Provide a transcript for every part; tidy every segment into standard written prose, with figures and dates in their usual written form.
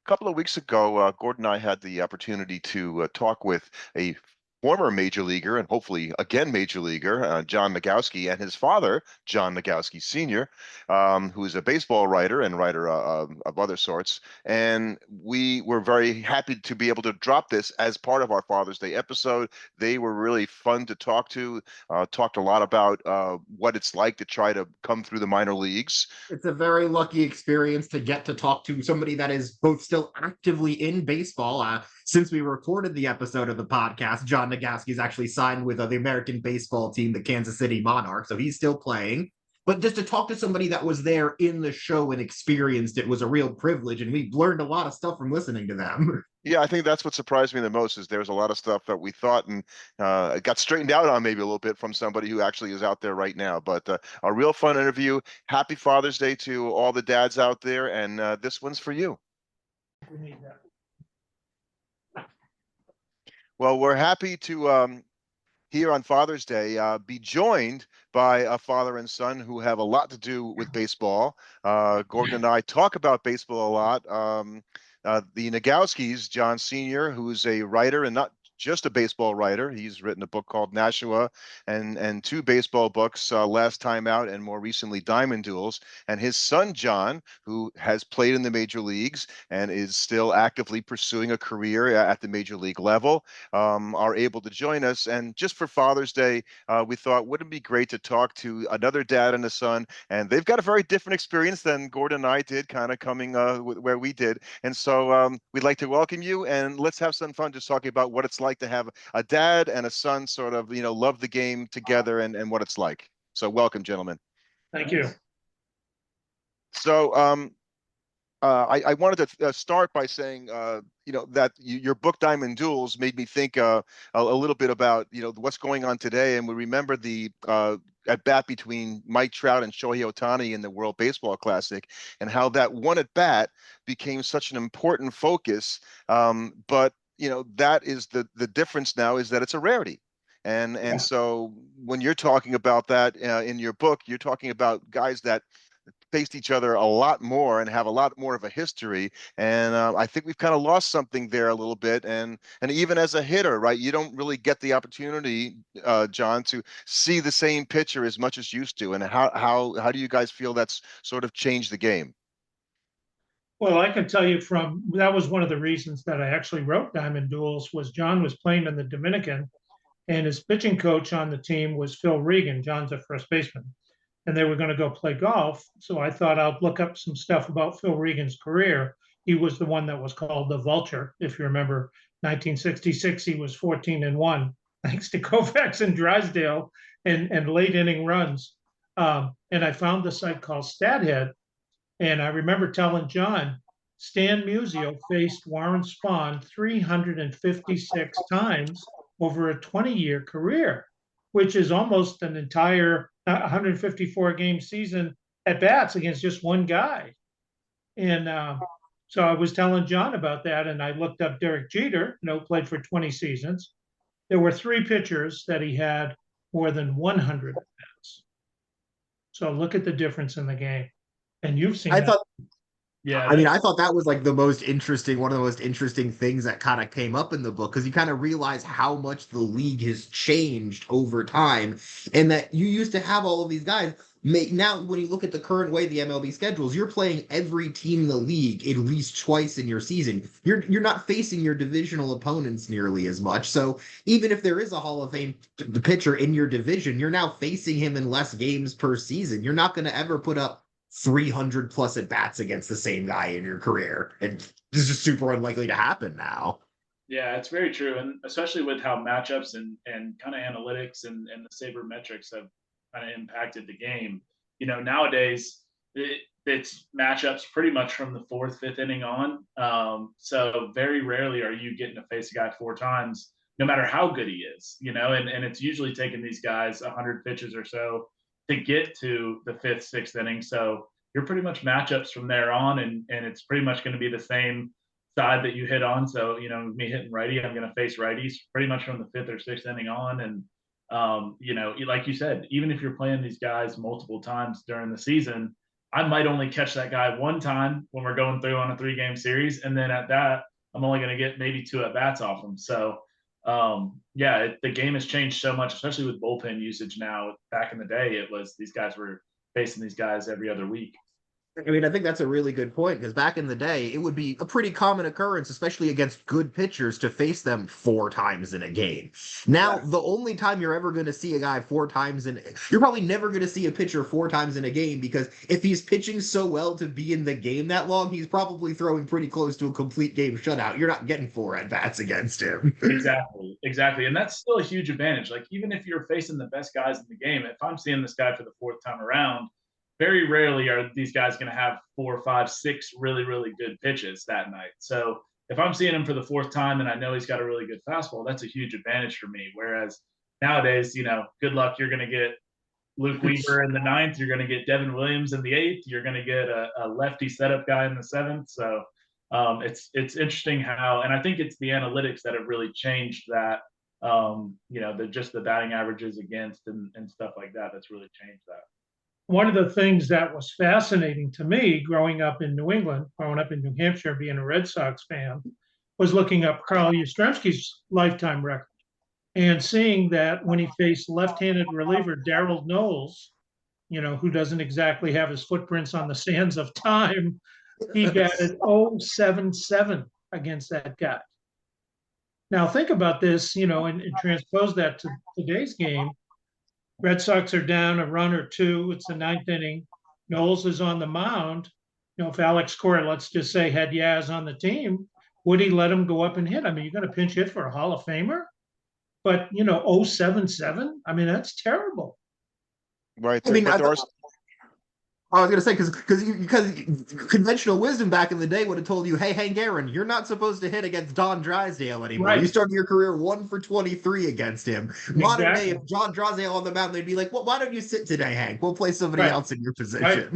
couple of weeks ago, Gordon and I had the opportunity to talk with a former major leaguer and hopefully again major leaguer, John Nogowski, and his father, John Nogowski Sr., who is a baseball writer and writer of other sorts. And we were very happy to be able to drop this as part of our Father's Day episode. They were really fun to talk to, talked a lot about what it's like to try to come through the minor leagues. It's a very lucky experience to get to talk to somebody that is both still actively in baseball. Since we recorded the episode of the podcast, John Nogowski is actually signed with the American baseball team, the Kansas City Monarchs, so he's still playing. But just to talk to somebody that was there in the show and experienced it was a real privilege, and we've learned a lot of stuff from listening to them. Yeah, I think that's what surprised me the most is there was a lot of stuff that we thought and it got straightened out on maybe a little bit from somebody who actually is out there right now. But a real fun interview. Happy Father's Day to all the dads out there, and this one's for you. We need that. Well, we're happy to here on Father's Day be joined by a father and son who have a lot to do with baseball. Gordon and I talk about baseball a lot. The Nogowskis, John Sr., who's a writer and not just a baseball writer. He's written a book called Nashua and two baseball books, Last Time Out and more recently Diamond Duels. And his son, John, who has played in the major leagues and is still actively pursuing a career at the major league level, are able to join us. And just for Father's Day, we thought, wouldn't it be great to talk to another dad and a son? And they've got a very different experience than Gordon and I did, kind of coming where we did. And so we'd like to welcome you, and let's have some fun just talking about what it's like to have a dad and a son sort of, love the game together and what it's like. So welcome, gentlemen. Thank you. So I wanted to start by saying, that your book Diamond Duels made me think a little bit about, what's going on today. And we remember the at bat between Mike Trout and Shohei Ohtani in the World Baseball Classic, and how that one at bat became such an important focus. But that is the difference now, is that it's a rarity. And so when you're talking about that in your book, you're talking about guys that faced each other a lot more and have a lot more of a history. And I think we've kind of lost something there a little bit. And even as a hitter, right, you don't really get the opportunity, John, to see the same pitcher as much as used to. And how do you guys feel that's sort of changed the game? Well, I can tell you that was one of the reasons that I actually wrote Diamond Duels. Was John was playing in the Dominican, and his pitching coach on the team was Phil Regan. John's a first baseman, and they were going to go play golf. So I thought I'll look up some stuff about Phil Regan's career. He was the one that was called the Vulture. If you remember, 1966, he was 14-1, thanks to Koufax and Drysdale and late inning runs. And I found the site called StatHead. And I remember telling John, Stan Musial faced Warren Spahn 356 times over a 20-year career, which is almost an entire 154 game season at bats against just one guy. And so I was telling John about that, and I looked up Derek Jeter, played for 20 seasons. There were three pitchers that he had more than 100 at bats. So look at the difference in the game. And you've seen I that. thought Yeah. I thought that was like one of the most interesting things that kind of came up in the book, because you kind of realize how much the league has changed over time, and that you used to have all of these guys. Now, when you look at the current way the MLB schedules, you're playing every team in the league at least twice in your season. You're not facing your divisional opponents nearly as much. So even if there is a Hall of Fame pitcher in your division, you're now facing him in less games per season. You're not going to ever put up 300 plus at bats against the same guy in your career. And this is just super unlikely to happen now. Yeah, it's very true. And especially with how matchups and kind of analytics and the sabermetrics have kind of impacted the game. Nowadays it's matchups pretty much from the fourth, fifth inning on. So very rarely are you getting to face a guy four times, no matter how good he is, and it's usually taking these guys 100 pitches or so to get to the fifth, sixth inning. So you're pretty much matchups from there on, and it's pretty much going to be the same side that you hit on. So, me hitting righty, I'm going to face righties pretty much from the fifth or sixth inning on. And, like you said, even if you're playing these guys multiple times during the season, I might only catch that guy one time when we're going through on a 3-game series. And then at that, I'm only going to get maybe 2 at bats off him. So, the game has changed so much, especially with bullpen usage now. Back in the day, it was these guys were facing these guys every other week. I mean, I think that's a really good point because back in the day, it would be a pretty common occurrence, especially against good pitchers, to face them 4 times in a game. Now, the only time you're ever going to see a guy 4 times you're probably never going to see a pitcher 4 times in a game because if he's pitching so well to be in the game that long, he's probably throwing pretty close to a complete game shutout. You're not getting 4 at-bats against him. Exactly. And that's still a huge advantage. Like, even if you're facing the best guys in the game, if I'm seeing this guy for the 4th time around, very rarely are these guys going to have 4, 5, 6 really, really good pitches that night. So if I'm seeing him for the 4th time and I know he's got a really good fastball, that's a huge advantage for me. Whereas nowadays, good luck. You're going to get Luke Weaver in the 9th. You're going to get Devin Williams in the 8th. You're going to get a lefty setup guy in the 7th. So it's interesting how, and I think it's the analytics that have really changed that. Just the batting averages against and stuff like that. That's really changed that. One of the things that was fascinating to me growing up in New England, growing up in New Hampshire, being a Red Sox fan, was looking up Carl Yastrzemski's lifetime record and seeing that when he faced left-handed reliever Darrell Knowles, who doesn't exactly have his footprints on the sands of time, he batted 0.77 against that guy. Now think about this, and transpose that to today's game. Red Sox are down a run or 2. It's the 9th inning. Knowles is on the mound. If Alex Cora, let's just say, had Yaz on the team, would he let him go up and hit? I mean, you're going to pinch hit for a Hall of Famer? But, 0.77? I mean, that's terrible. Right. I mean, I was going to say, because conventional wisdom back in the day would have told you, hey, Hank Aaron, you're not supposed to hit against Don Drysdale anymore. Right. You started your career 1 for 23 against him. Exactly. Modern day, if John Drysdale on the mound, they'd be like, well, why don't you sit today, Hank? We'll play somebody else in your position. Right.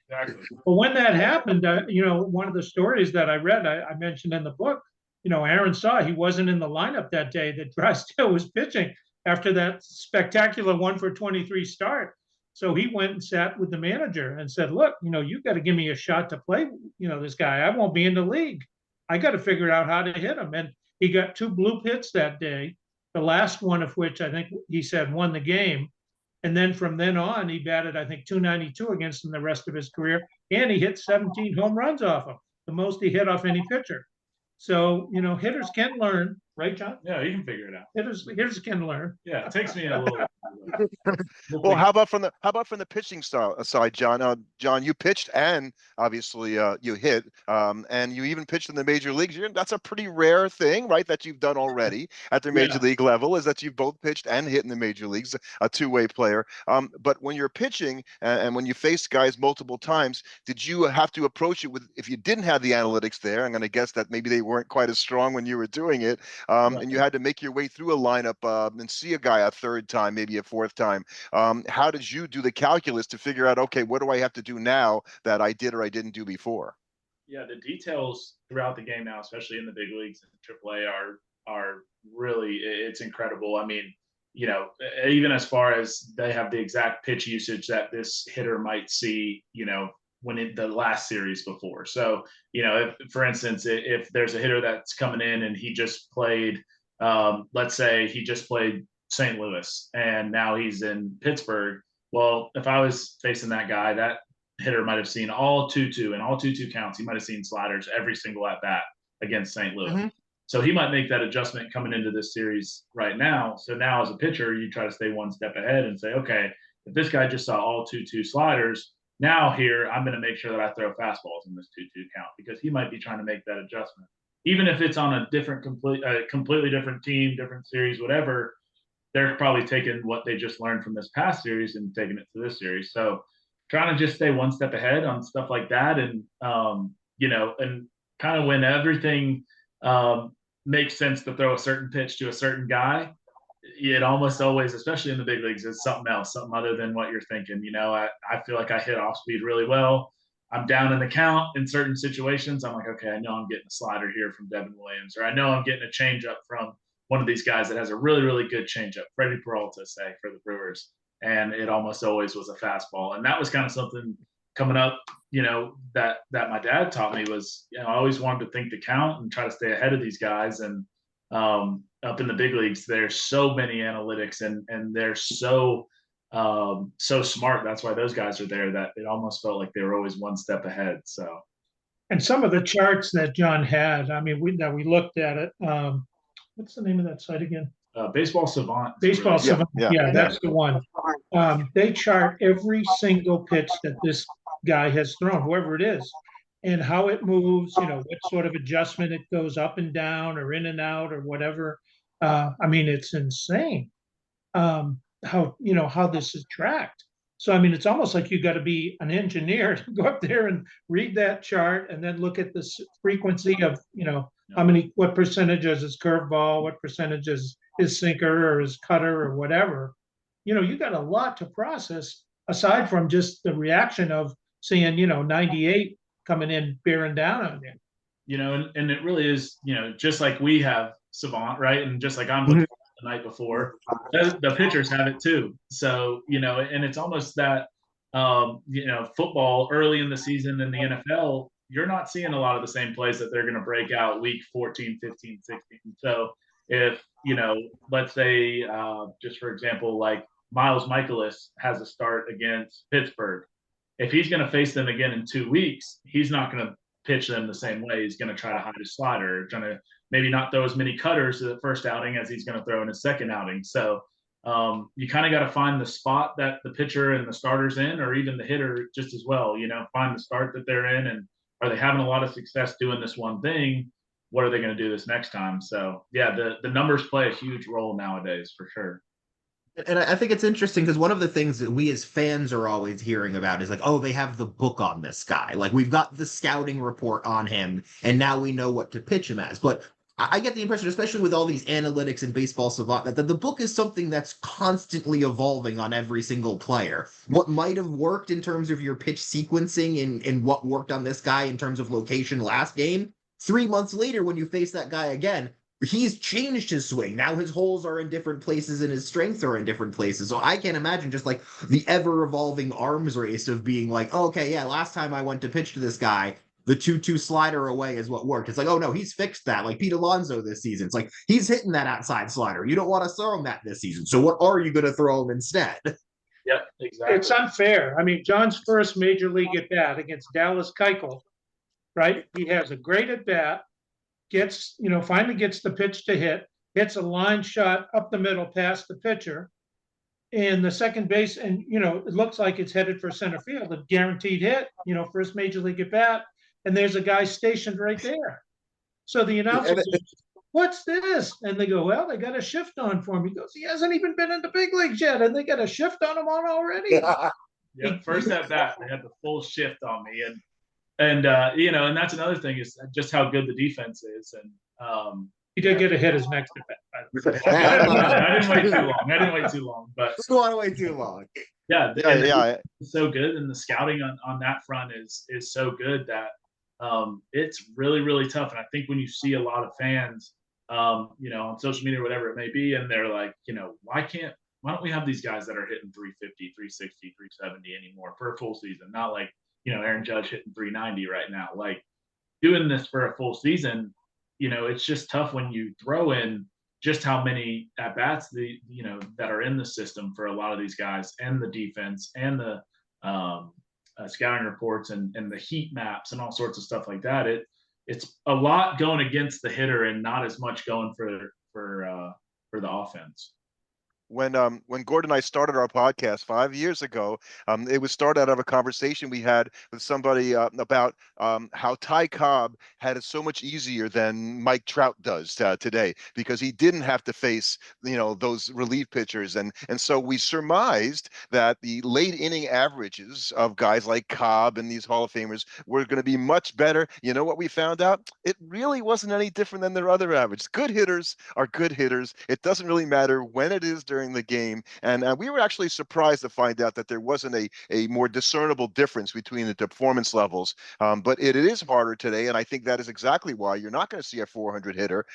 Exactly. Well, when that happened, one of the stories that I read, I mentioned in the book, Aaron saw he wasn't in the lineup that day that Drysdale was pitching after that spectacular 1 for 23 start. So he went and sat with the manager and said, look, you got to give me a shot to play, this guy. I won't be in the league. I got to figure out how to hit him. And he got 2 blue hits that day, the last one of which I think he said won the game. And then from then on, he batted, I think, 292 against him the rest of his career. And he hit 17 home runs off him, the most he hit off any pitcher. So, hitters can learn, right, John? Yeah, you can figure it out. Hitters can learn. Yeah, it takes me a little. Well, how about from the pitching side, John? John, you pitched and obviously you hit, and you even pitched in the major leagues. That's a pretty rare thing, right? That you've done already at the major league level, is that you've both pitched and hit in the major leagues, a 2-way player. But when you're pitching and when you face guys multiple times, did you have to approach it with, if you didn't have the analytics there? I'm going to guess that maybe they weren't quite as strong when you were doing it, and you had to make your way through a lineup and see a guy a 3rd time, maybe a 4th time. How did you do the calculus to figure out, okay, what do I have to do now that I did or I didn't do before? Yeah, the details throughout the game now, especially in the big leagues and AAA, are really, it's incredible. I mean, even as far as they have the exact pitch usage that this hitter might see, when in the last series before. So, if, for instance, if there's a hitter that's coming in and he just played, let's say he just played St. Louis and now he's in Pittsburgh. Well, if I was facing that guy, that hitter might have seen all 2-2 and all 2-2 counts. He might have seen sliders every single at bat against St. Louis. Mm-hmm. So he might make that adjustment coming into this series right now. So now as a pitcher, you try to stay one step ahead and say, okay, if this guy just saw all 2-2 sliders, now here I'm going to make sure that I throw fastballs in this 2-2 count, because he might be trying to make that adjustment. Even if it's on a completely different team, different series, whatever, they're probably taking what they just learned from this past series and taking it to this series. So trying to just stay one step ahead on stuff like that. And, and kind of when everything makes sense to throw a certain pitch to a certain guy, it almost always, especially in the big leagues, is something else, something other than what you're thinking. I feel like I hit off speed really well. I'm down in the count in certain situations. I'm like, okay, I know I'm getting a slider here from Devin Williams, or I know I'm getting a changeup from one of these guys that has a really, really good changeup, Freddie Peralta, say, for the Brewers. And it almost always was a fastball. And that was kind of something coming up, that my dad taught me was, I always wanted to think the count and try to stay ahead of these guys. And up in the big leagues, there's so many analytics and they're so smart. That's why those guys are there, that it almost felt like they were always one step ahead. So, and some of the charts that John had, I mean, we looked at it. What's the name of that site again? Baseball Savant. Baseball really, Savant. yeah, Yeah, yeah. that's the one. They chart every single pitch that this guy has thrown, whoever it is, and how it moves, what sort of adjustment it goes up and down or in and out or whatever. I mean, it's insane how this is tracked. So, I mean, it's almost like you got to be an engineer to go up there and read that chart and then look at the frequency of, what percentage is his curveball, what percentage is his sinker or his cutter or whatever. You got a lot to process aside from just the reaction of seeing, 98 coming in bearing down on you. And it really is, just like we have Savant, right? And just like I'm looking the night before, the pitchers have it too. So, and it's almost that, football early in the season in the NFL, you're not seeing a lot of the same plays that they're going to break out week 14, 15, 16. So if, let's say, just for example, like Miles Michaelis has a start against Pittsburgh. If he's going to face them again in 2 weeks, he's not going to pitch them the same way. He's going to try to hide his slider, trying to maybe not throw as many cutters to the first outing as he's going to throw in his second outing. So you kind of got to find the spot that the pitcher and the starter's in, or even the hitter just as well, find the start that they're in, and are they having a lot of success doing this one thing? What are they going to do this next time? So yeah, the numbers play a huge role nowadays for sure. And I think it's interesting because one of the things that we as fans are always hearing about is like, oh, they have the book on this guy. Like, we've got the scouting report on him, and now we know what to pitch him as. But I get the impression, especially with all these analytics and Baseball Savant, that the book is something that's constantly evolving on every single player. What might have worked in terms of your pitch sequencing and what worked on this guy in terms of location last game, 3 months later when you face that guy again, he's changed his swing. Now his holes are in different places and his strengths are in different places. So I can't imagine just like the ever-evolving arms race of being like, oh, okay, yeah, last time I went to pitch to this guy, the 2-2 slider away is what worked. It's like, oh no, he's fixed that. Like Pete Alonso this season. It's like, he's hitting that outside slider. You don't want to throw him that this season. So what are you going to throw him instead? Yep, exactly. It's unfair. I mean, John's first major league at bat against Dallas Keuchel, right? He has a great at bat, finally gets the pitch to hits a line shot up the middle past the pitcher. And the second base, and it looks like it's headed for center field, a guaranteed hit, first major league at bat. And there's a guy stationed right there. So the announcer goes, what's this? And they go, well, they got a shift on for him. He goes, he hasn't even been in the big leagues yet, and they got a shift on him on already. Yeah, first at bat, they had the full shift on me. And that's another thing is just how good the defense is. And he did get a hit his next at bat. I didn't wait too long, but Just don't want to wait too long. Yeah, it's so good, and the scouting on that front is so good that it's really, really tough. And I think when you see a lot of fans, on social media or whatever it may be, and they're like, why don't we have these guys that are hitting 350, 360, 370 anymore for a full season? Not like, Aaron Judge hitting 390 right now. Like, doing this for a full season, it's just tough when you throw in just how many at bats that are in the system for a lot of these guys, and the defense, and the scouting reports, and the heat maps and all sorts of stuff like that. It's a lot going against the hitter and not as much going for the offense. When Gordon and I started our podcast 5 years ago, it was started out of a conversation we had with somebody about how Ty Cobb had it so much easier than Mike Trout does today, because he didn't have to face those relief pitchers, and so we surmised that the late inning averages of guys like Cobb and these Hall of Famers were going to be much better. You know what we found out? It really wasn't any different than their other averages. Good hitters are good hitters. It doesn't really matter when it is during during the game. And we were actually surprised to find out that there wasn't a more discernible difference between the performance levels. But it is harder today. And I think that is exactly why you're not going to see a 400 hitter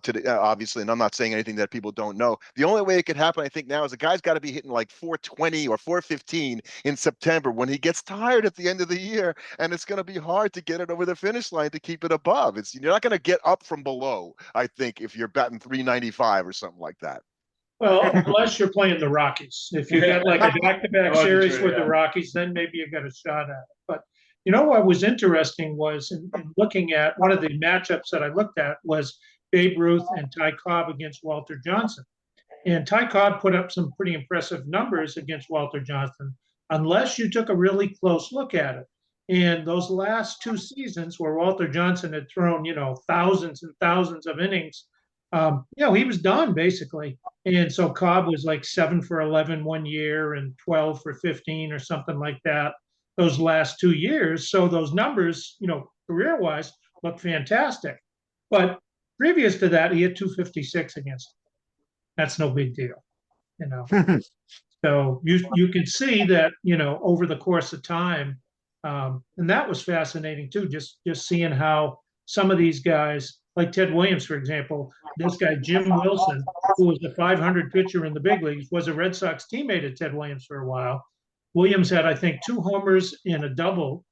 today, obviously. And I'm not saying anything that people don't know. The only way it could happen, I think, now is a guy's got to be hitting like 420 or 415 in September when he gets tired at the end of the year. And it's going to be hard to get it over the finish line to keep it above. You're not going to get up from below, I think, if you're batting 395 or something like that. Well, unless you're playing the Rockies. If you got like a back-to-back series with the Rockies, then maybe you got a shot at it. But you know what was interesting was in looking at one of the matchups that I looked at was Babe Ruth and Ty Cobb against Walter Johnson. And Ty Cobb put up some pretty impressive numbers against Walter Johnson, unless you took a really close look at it. And those last two seasons where Walter Johnson had thrown, thousands and thousands of innings, he was done basically. And so Cobb was like 7 for 11 one year and 12 for 15 or something like that those last 2 years. So those numbers, career-wise, look fantastic. But previous to that, he had 256 against him. That's no big deal, So you can see that, over the course of time, and that was fascinating too, just seeing how some of these guys, like Ted Williams, for example, this guy, Jim Wilson, who was a 500 pitcher in the big leagues, was a Red Sox teammate of Ted Williams for a while. Williams had, I think, 2 homers and a double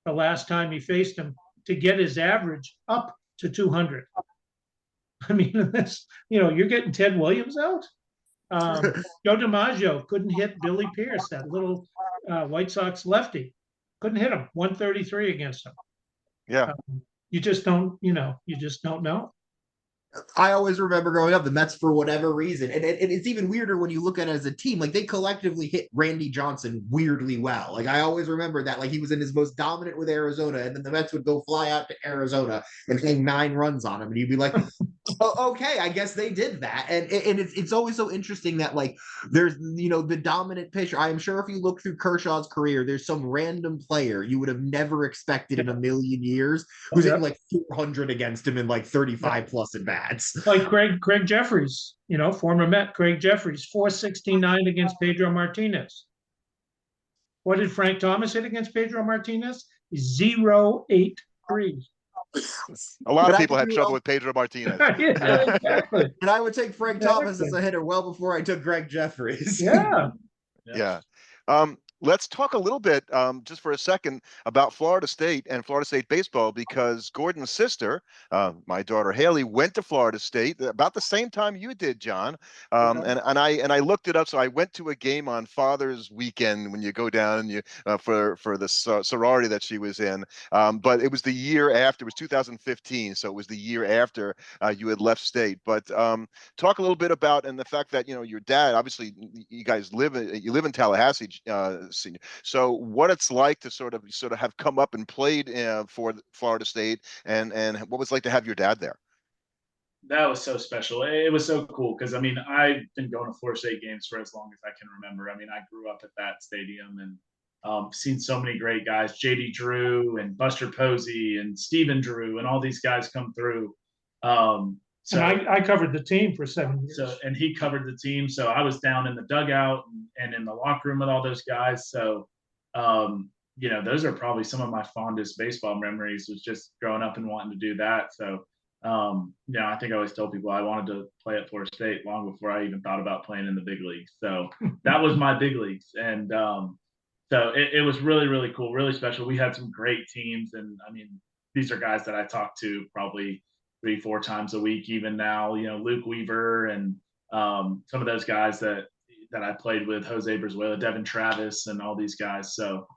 the last time he faced him to get his average up to 200. I mean, you're getting Ted Williams out. Joe DiMaggio couldn't hit Billy Pierce, that little White Sox lefty. Couldn't hit him. 133 against him. Yeah. You just don't know. I always remember growing up, the Mets, for whatever reason, and it's even weirder when you look at it as a team, like they collectively hit Randy Johnson weirdly well. Like I always remember that, like he was in his most dominant with Arizona, and then the Mets would go fly out to Arizona and hang 9 runs on him, and you'd be like, oh, okay, I guess they did that. And it's always so interesting that like there's the dominant pitcher. I am sure if you look through Kershaw's career, there's some random player you would have never expected in a million years who's hitting like 400 against him in like 35 plus at bats. Like Craig Jeffries, former Met Craig Jeffries, 469 against Pedro Martinez. What did Frank Thomas hit against Pedro Martinez? 0.83. A lot of people had trouble with Pedro Martinez. Yeah, exactly. And I would take Frank Thomas as a hitter well before I took Greg Jeffries. Yeah. Yeah. Let's talk a little bit, just for a second, about Florida State and Florida State baseball, because Gordon's sister, my daughter Haley, went to Florida State about the same time you did, John. And I looked it up. So I went to a game on Father's Weekend when you go down and you for the sorority that she was in. But it was the year after. It was 2015, so it was the year after you had left state. But talk a little bit about, and the fact that your dad, obviously, you guys live in Tallahassee. Senior. So what it's like to sort of have come up and played for Florida State, and what was it like to have your dad there? That was so special. It was so cool because I've been going to Florida State games for as long as I can remember. I grew up at that stadium and seen so many great guys, JD Drew and Buster Posey and Stephen Drew and all these guys come through. So I covered the team for 7 years. And he covered the team. So I was down in the dugout and in the locker room with all those guys. So, those are probably some of my fondest baseball memories, was just growing up and wanting to do that. So, I think I always tell people I wanted to play at Florida State long before I even thought about playing in the big leagues. So that was my big leagues. And so it was really, really cool, really special. We had some great teams. And these are guys that I talk to probably 3-4 times a week, even now, Luke Weaver and some of those guys that I played with, Jose Brizuela, Devin Travis, and all these guys. So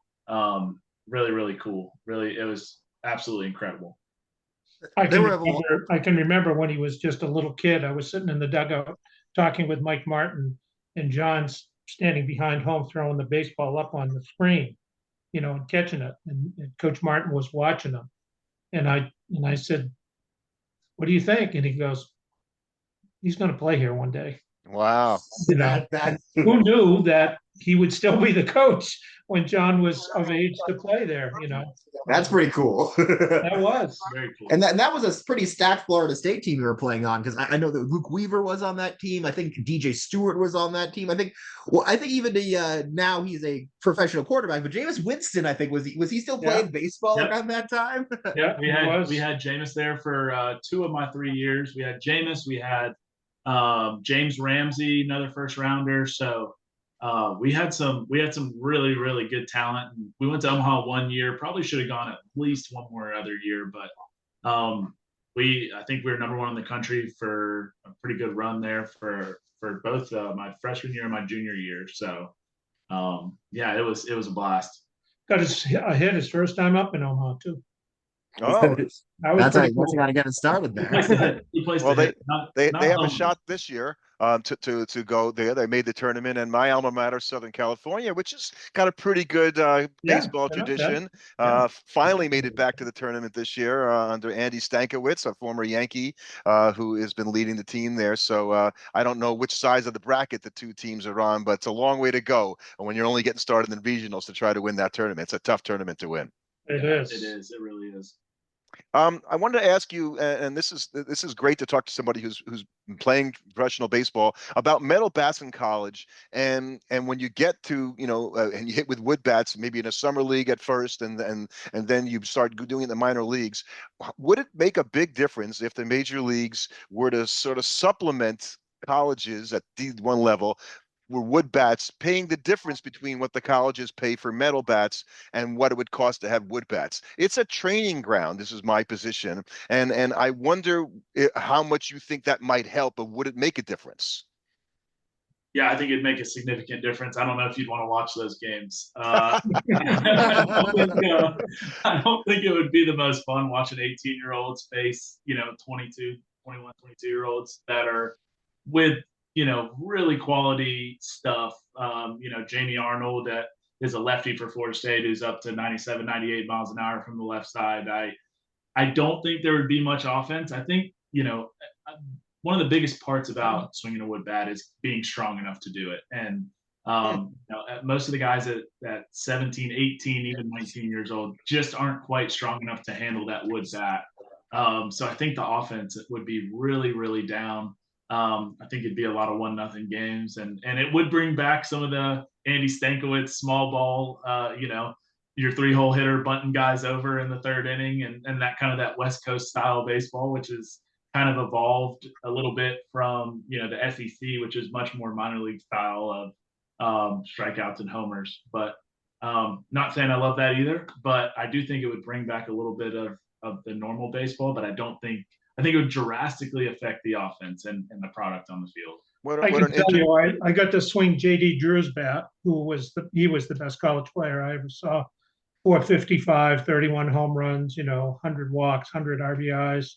really, really cool. Really, it was absolutely incredible. I can remember when he was just a little kid. I was sitting in the dugout talking with Mike Martin, and John's standing behind home throwing the baseball up on the screen, and catching it. And Coach Martin was watching him. And I said, "What do you think?" And he goes, "He's going to play here one day." Wow. Who knew that he would still be the coach when John was of age to play there. That's pretty cool. That was Very cool. And that was a pretty stacked Florida State team you were playing on, because I know that Luke Weaver was on that team. I think DJ Stewart was on that team. I think even now he's a professional quarterback, but Jameis Winston, I think, was he still playing baseball around that time? Yeah, we had Jameis there for 2 of my 3 years. We had Jameis, we had James Ramsey, another first rounder. So we had some really, really good talent. And we went to Omaha 1 year. Probably should have gone at least one more other year, but I think we were number 1 in the country for a pretty good run there for both my freshman year and my junior year. So it was a blast. got a hit his first time up in Omaha too. Oh, That's how you got to get it started there. well, they have a shot this year to go there. They made the tournament, and my alma mater, Southern California, which has got a pretty good baseball tradition, finally made it back to the tournament this year under Andy Stankiewicz, a former Yankee who has been leading the team there. So I don't know which sides of the bracket the two teams are on, but it's a long way to go when you're only getting started in the regionals to try to win that tournament. It's a tough tournament to win. It is. It is. It really is. I wanted to ask you, and this is great to talk to somebody who's been playing professional baseball about metal bats in college, and when you get to and you hit with wood bats, maybe in a summer league at first, and then you start doing it in the minor leagues. Would it make a big difference if the major leagues were to sort of supplement colleges at D1 level were wood bats, paying the difference between what the colleges pay for metal bats and what it would cost to have wood bats? It's a training ground. This is my position. And I wonder how much you think that might help, or would it make a difference? Yeah, I think it'd make a significant difference. I don't know if you'd want to watch those games. I don't think it would be the most fun watching 18-year-olds face, 22, 21, 22-year-olds that are with really quality stuff. Jamie Arnold that is a lefty for Florida State who's up to 97, 98 miles an hour from the left side. I don't think there would be much offense. I think, one of the biggest parts about swinging a wood bat is being strong enough to do it. And most of the guys at 17, 18, even 19 years old just aren't quite strong enough to handle that wood bat. So I think the offense would be really, really down. I think it'd be a lot of 1-0 games, and it would bring back some of the Andy Stankiewicz small ball, your 3-hole hitter bunting guys over in the 3rd inning, and that West Coast style of baseball, which is kind of evolved a little bit from the SEC, which is much more minor league style of strikeouts and homers. But not saying I love that either, but I do think it would bring back a little bit of the normal baseball, but I think it would drastically affect the offense and the product on the field. I can tell you, I got to swing J.D. Drew's bat, he was the best college player I ever saw. 455, 31 home runs, 100 walks, 100 RBIs.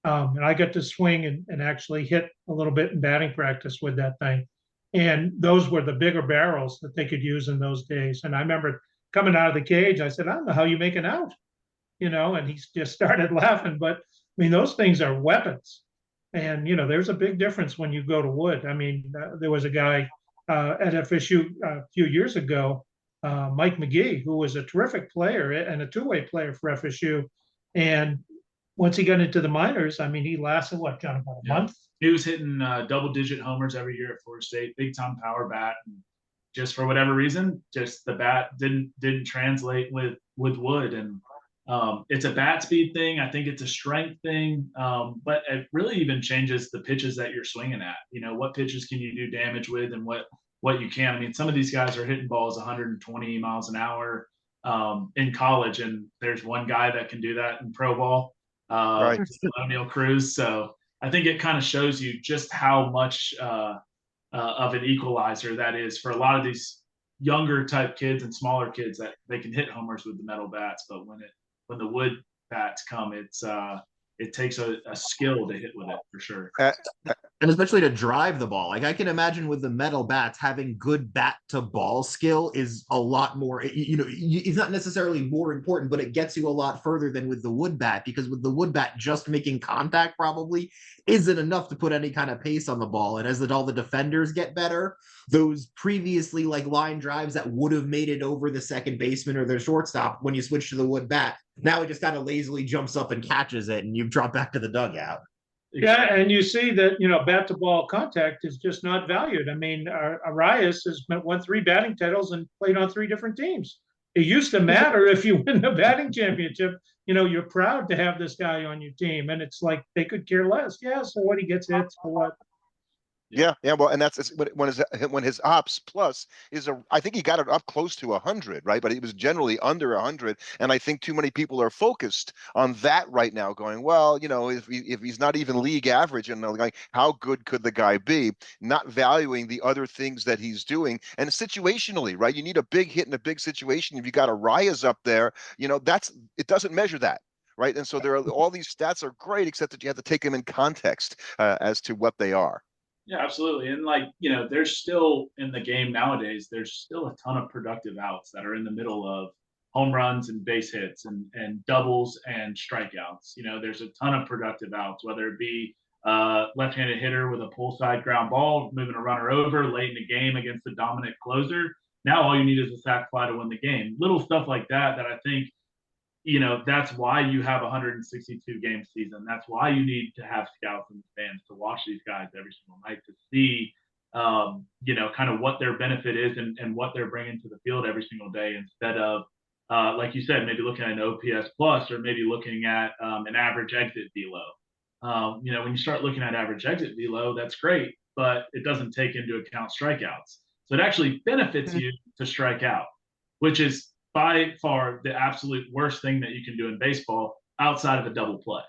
And I got to swing and actually hit a little bit in batting practice with that thing. And those were the bigger barrels that they could use in those days. And I remember coming out of the cage, I said, I don't know how you make it out, and he just started laughing. But I mean, those things are weapons. And, there's a big difference when you go to wood. I mean, there was a guy at FSU a few years ago, Mike McGee, who was a terrific player and a two-way player for FSU. And once he got into the minors, I mean, he lasted, John, about a month? He was hitting double-digit homers every year at Florida State, big-time power bat. And just for whatever reason, just the bat didn't translate with wood. And it's a bat speed thing. I think it's a strength thing, but it really even changes the pitches that you're swinging at. What pitches can you do damage with, and what you can. I mean, some of these guys are hitting balls 120 miles an hour in college, and there's one guy that can do that in pro ball, right. O'Neal Cruz. So I think it kind of shows you just how much of an equalizer that is for a lot of these younger type kids and smaller kids, that they can hit homers with the metal bats, but when the wood bats come, it takes a skill to hit with it for sure. And especially to drive the ball. Like I can imagine with the metal bats, having good bat to ball skill is a lot more, it's not necessarily more important, but it gets you a lot further than with the wood bat, because with the wood bat, just making contact probably isn't enough to put any kind of pace on the ball. And as all the defenders get better, those previously like line drives that would have made it over the second baseman or their shortstop, when you switch to the wood bat, now it just kind of lazily jumps up and catches it and you've dropped back to the dugout. Yeah, and you see that, bat to ball contact is just not valued. I mean, Arias has won 3 batting titles and played on 3 different teams. It used to matter if you win the batting championship. You're proud to have this guy on your team, and it's like they could care less. Yeah, so what, he gets hits for what? Yeah, well, and that's when his ops plus is I think he got it up close to 100, right? But it was generally under 100, and I think too many people are focused on that right now, going, well, if he's not even league average, and like, how good could the guy be? Not valuing the other things that he's doing, and situationally, right? You need a big hit in a big situation. If you got Arias up there, it doesn't measure that. Right. And so there are all these stats are great, except that you have to take them in context as to what they are. Yeah, absolutely. And there's still in the game nowadays, there's still a ton of productive outs that are in the middle of home runs and base hits and doubles and strikeouts. There's a ton of productive outs, whether it be left-handed hitter with a pull side ground ball, moving a runner over late in the game against the dominant closer. Now all you need is a sac fly to win the game. Little stuff like that I think, that's why you have a 162 game season. That's why you need to have scouts and fans to watch these guys every single night to see, kind of what their benefit is and what they're bringing to the field every single day, instead of, like you said, maybe looking at an OPS plus, or maybe looking at an average exit velo. When you start looking at average exit velo, that's great, but it doesn't take into account strikeouts. So it actually benefits you to strike out, which is by far the absolute worst thing that you can do in baseball outside of a double play.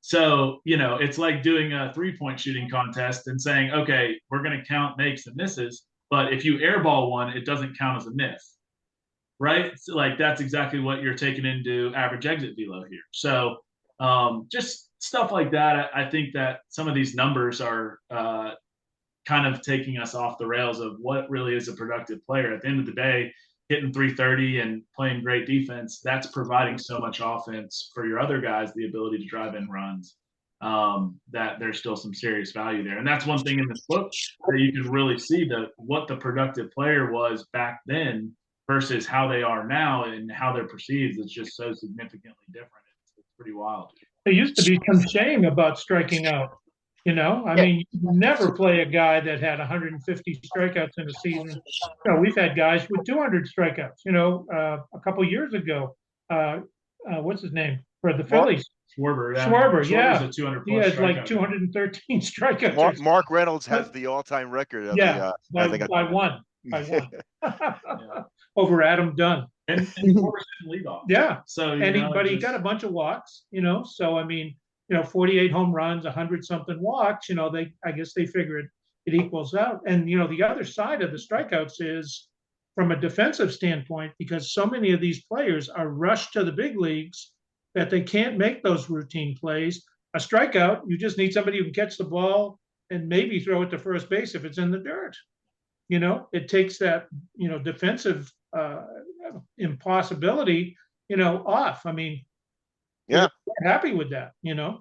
So, it's like doing a 3-point shooting contest and saying, okay, we're going to count makes and misses, but if you airball one, it doesn't count as a miss, right? So, that's exactly what you're taking into average exit velo here. So just stuff like that. I think that some of these numbers are kind of taking us off the rails of what really is a productive player. At the end of the day, hitting 330 and playing great defense, that's providing so much offense for your other guys, the ability to drive in runs, that there's still some serious value there. And that's one thing in this book that you can really see what the productive player was back then versus how they are now and how they're perceived is just so significantly different. It's pretty wild. There used to be some shame about striking out. I mean, you never play a guy that had 150 strikeouts in a season. We've had guys with 200 strikeouts. A couple of years ago, what's his name for the Phillies? Schwarber. Yeah. A 200 he has like 213 strikeouts. Mark Reynolds has the all-time record. By one. Yeah. Over Adam Dunn. And Schwarber's in leadoff. Yeah. So, but he got a bunch of walks. So I mean. 48 home runs, 100-something walks, I guess they figured it equals out. And, the other side of the strikeouts is from a defensive standpoint, because so many of these players are rushed to the big leagues that they can't make those routine plays. A strikeout, you just need somebody who can catch the ball and maybe throw it to first base if it's in the dirt. It takes that, defensive impossibility, off. I mean, yeah, we're happy with that,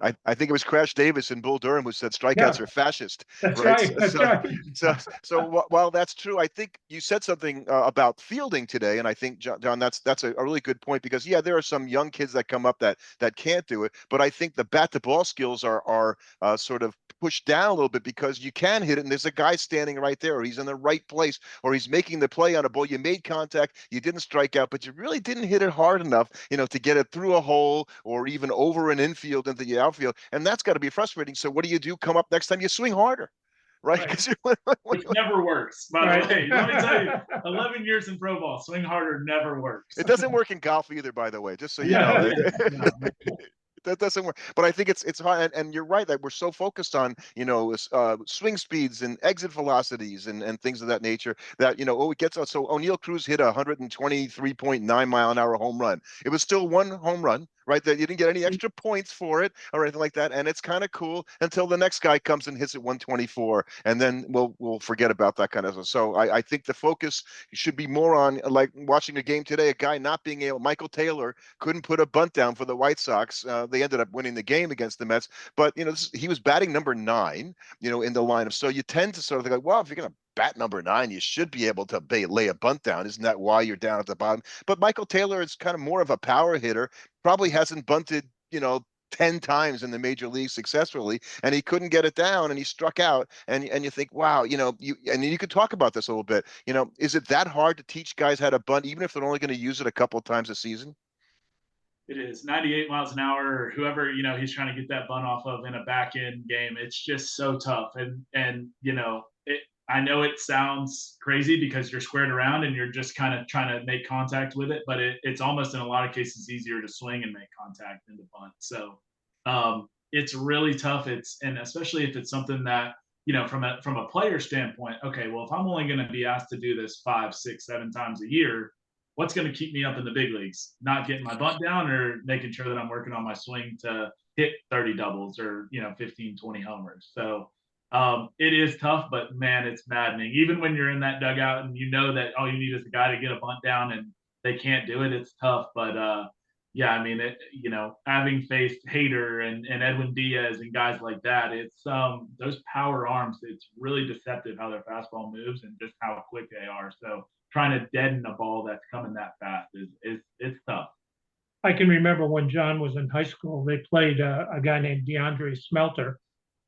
I think it was Crash Davis and Bull Durham who said strikeouts are fascist. That's right. That's right. So while that's true, I think you said something about fielding today, and I think John, that's a really good point, because there are some young kids that come up that can't do it, but I think the bat to ball skills are sort of pushed down a little bit, because you can hit it and there's a guy standing right there, or he's in the right place, or he's making the play on a ball. You made contact, you didn't strike out, but you really didn't hit it hard enough, to get it through a hole or even over an infield into the outfield, and that's got to be frustrating. So what do? Come up next time, you swing harder, right? Which never works, by the way. Let me tell you, 11 years in pro ball, swing harder never works. It doesn't work in golf either, by the way, just so you know. That doesn't work. But I think it's hard, and you're right that we're so focused on swing speeds and exit velocities and things of that nature that it gets us. So O'Neal Cruz hit a 123.9 mile an hour home run. It was still one home run, right? That you didn't get any extra points for it or anything like that. And it's kind of cool until the next guy comes and hits at 124, and then we'll forget about that kind of stuff. So I think the focus should be more on, like watching a game today, a guy not being able. Michael Taylor couldn't put a bunt down for the White Sox. They ended up winning the game against the Mets, but he was batting number 9, in the lineup. So you tend to sort of think, like, well, if you're going to bat number 9, you should be able to lay a bunt down. Isn't that why you're down at the bottom? But Michael Taylor is kind of more of a power hitter. Probably hasn't bunted, 10 times in the major league successfully, and he couldn't get it down, and he struck out. And you think, wow, you could talk about this a little bit. Is it that hard to teach guys how to bunt, even if they're only going to use it a couple of times a season? It is 98 miles an hour, or whoever, he's trying to get that bunt off of in a back end game. It's just so tough. And I know it sounds crazy because you're squared around and you're just kind of trying to make contact with it, but it's almost in a lot of cases easier to swing and make contact than to bunt. So it's really tough. And especially if it's something that, from a player standpoint, okay, well, if I'm only going to be asked to do this 5, 6, 7 times a year, what's going to keep me up in the big leagues? Not getting my bunt down, or making sure that I'm working on my swing to hit 30 doubles or 15, 20 homers. So it is tough, but man, it's maddening. Even when you're in that dugout and you know that all you need is a guy to get a bunt down and they can't do it, it's tough. But yeah, I mean, having faced Hader and Edwin Diaz and guys like that, it's those power arms. It's really deceptive how their fastball moves and just how quick they are. So trying to deaden a ball that's coming that fast is it's tough. I can remember when John was in high school, they played a guy named DeAndre Smelter,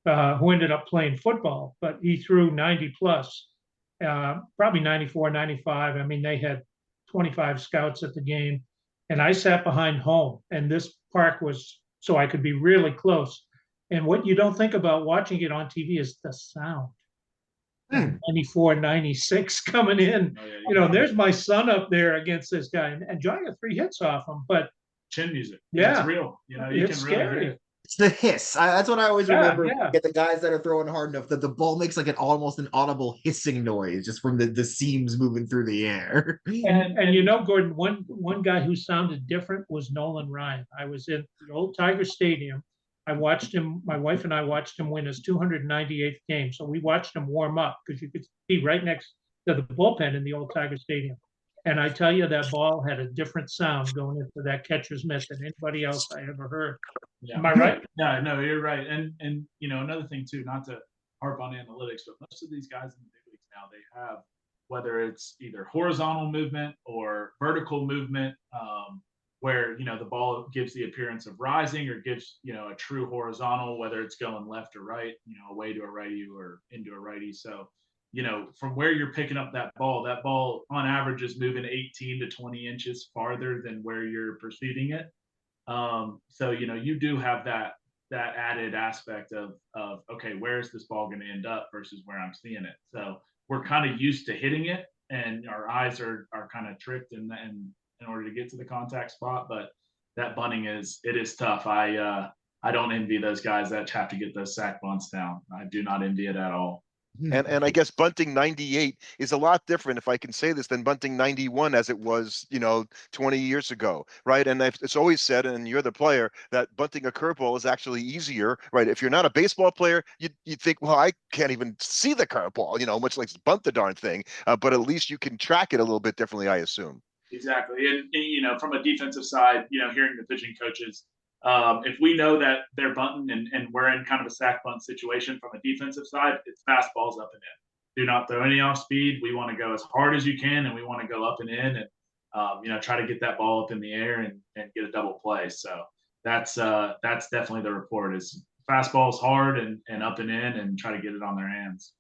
who ended up playing football, but he threw 90 plus, probably 94, 95. I mean, they had 25 scouts at the game, and I sat behind home, and this park was so I could be really close. And what you don't think about watching it on TV is the sound. 94, 96 coming in. Oh, yeah, there's my son up there against this guy, and John got 3 hits off him, but chin music. Yeah, it's real. You it's can scary. really hear it. It's the hiss. That's what I always remember. Yeah. Get the guys that are throwing hard enough that the ball makes like almost an audible hissing noise just from the seams moving through the air. And Gordon, one guy who sounded different was Nolan Ryan. I was in the old Tiger Stadium. I watched him. My wife and I watched him win his 298th game. So we watched him warm up because you could be right next to the bullpen in the old Tiger Stadium. And I tell you, that ball had a different sound going into that catcher's mitt than anybody else I ever heard. Yeah. Am I right? Yeah, no, you're right. And another thing too, not to harp on analytics, but most of these guys in the big leagues now, they have, whether it's either horizontal movement or vertical movement, where the ball gives the appearance of rising or gives a true horizontal, whether it's going left or right, away to a righty or into a righty. So from where you're picking up that ball on average is moving 18 to 20 inches farther than where you're perceiving it. So you do have that added aspect of okay, where is this ball going to end up versus where I'm seeing it. So we're kind of used to hitting it, and our eyes are kind of tricked in order to get to the contact spot. But that bunting is tough. I don't envy those guys that have to get those sack bunts down. I do not envy it at all. And I guess bunting 98 is a lot different, if I can say this, than bunting 91 as it was, 20 years ago, right? And it's always said, and you're the player, that bunting a curveball is actually easier, right? If you're not a baseball player, you think, well, I can't even see the curveball, much like bunt the darn thing, but at least you can track it a little bit differently, I assume. Exactly. And from a defensive side, hearing the pitching coaches, if we know that they're bunting and we're in kind of a sack bunt situation from a defensive side, it's fastballs up and in. Do not throw any off speed. We want to go as hard as you can, and we want to go up and in and, try to get that ball up in the air and get a double play. So that's definitely the report is fastballs hard and up and in and try to get it on their hands.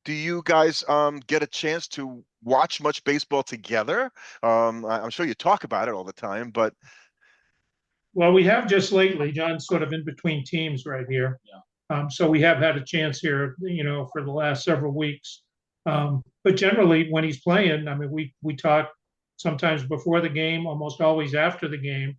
Do you guys get a chance to watch much baseball together? I'm sure you talk about it all the time, but Well, we have just lately. John's sort of in between teams right here. Yeah. So we have had a chance here, for the last several weeks. But generally, when he's playing, I mean, we talk sometimes before the game, almost always after the game.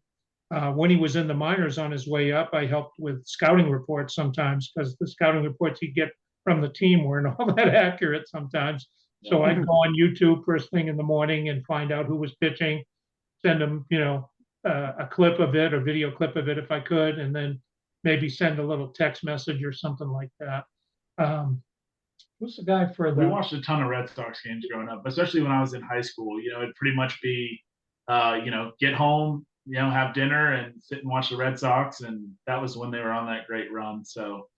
When he was in the minors on his way up, I helped with scouting reports sometimes because the scouting reports he'd get from the team weren't all that accurate sometimes. So I'd go on YouTube first thing in the morning and find out who was pitching, send him, a clip of it, or video clip of it if I could, and then maybe send a little text message or something like that. Who's the guy for We the? watched a ton of Red Sox games growing up, especially when I was in high school. It'd pretty much be, get home, have dinner and sit and watch the Red Sox. And that was when they were on that great run. So,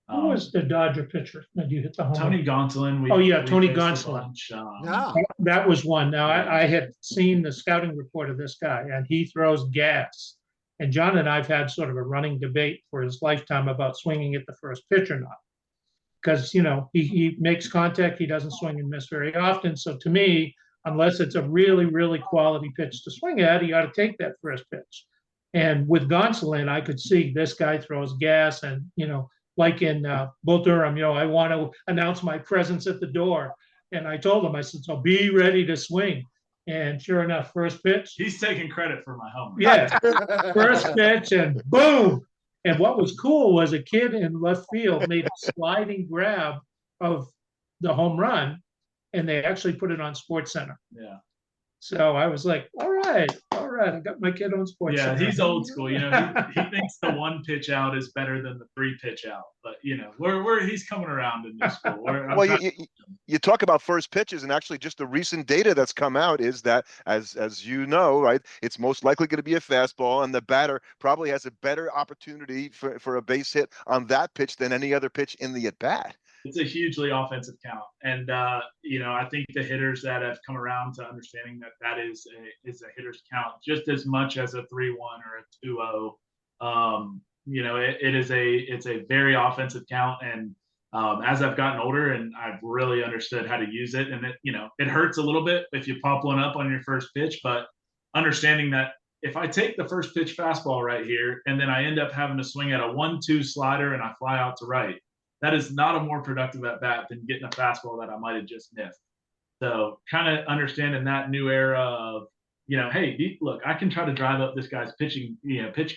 Who was the Dodger pitcher that you hit the home Tony run? Gonsolin. Oh, yeah, we Tony faced a Gonsolin. bunch. Yeah. That was one. Now, I had seen the scouting report of this guy, and he throws gas. And John and I've had sort of a running debate for his lifetime about swinging at the first pitch or not. Because, he makes contact, he doesn't swing and miss very often. So to me, unless it's a really, really quality pitch to swing at, he ought to take that first pitch. And with Gonsolin, I could see this guy throws gas, and, like in Bull Durham, I want to announce my presence at the door. And I told him, I said, so be ready to swing. And sure enough, first pitch. He's taking credit for my home run. Yeah, first pitch and boom. And what was cool was a kid in left field made a sliding grab of the home run, and they actually put it on Sports Center. Yeah. So I was like, all right, I got my kid on Sports Yeah, Center. he's old school. He thinks the one pitch out is better than the 3 pitch out. But he's coming around in this school. Well, you talk about first pitches, and actually just the recent data that's come out is that, as you know, right, it's most likely going to be a fastball, and the batter probably has a better opportunity for a base hit on that pitch than any other pitch in the at bat. It's a hugely offensive count, and I think the hitters that have come around to understanding that is a hitter's count just as much as a 3-1 or a 2-0. It's a very offensive count, and as I've gotten older and I've really understood how to use it, and it hurts a little bit if you pop one up on your first pitch, but understanding that if I take the first pitch fastball right here and then I end up having to swing at a 1-2 slider and I fly out to right, that is not a more productive at bat than getting a fastball that I might have just missed. So kind of understanding that new era of, hey, look, I can try to drive up this guy's pitch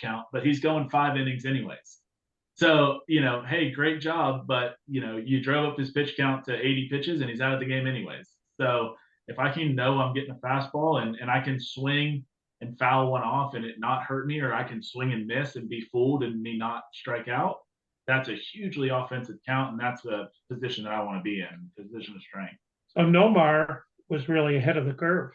count, but he's going 5 innings anyways. So, hey, great job, but you drove up his pitch count to 80 pitches and he's out of the game anyways. So if I can know I'm getting a fastball and I can swing and foul one off and it not hurt me, or I can swing and miss and be fooled and me not strike out, that's a hugely offensive count, and that's a position that I want to be in, position of strength. So Nomar was really ahead of the curve.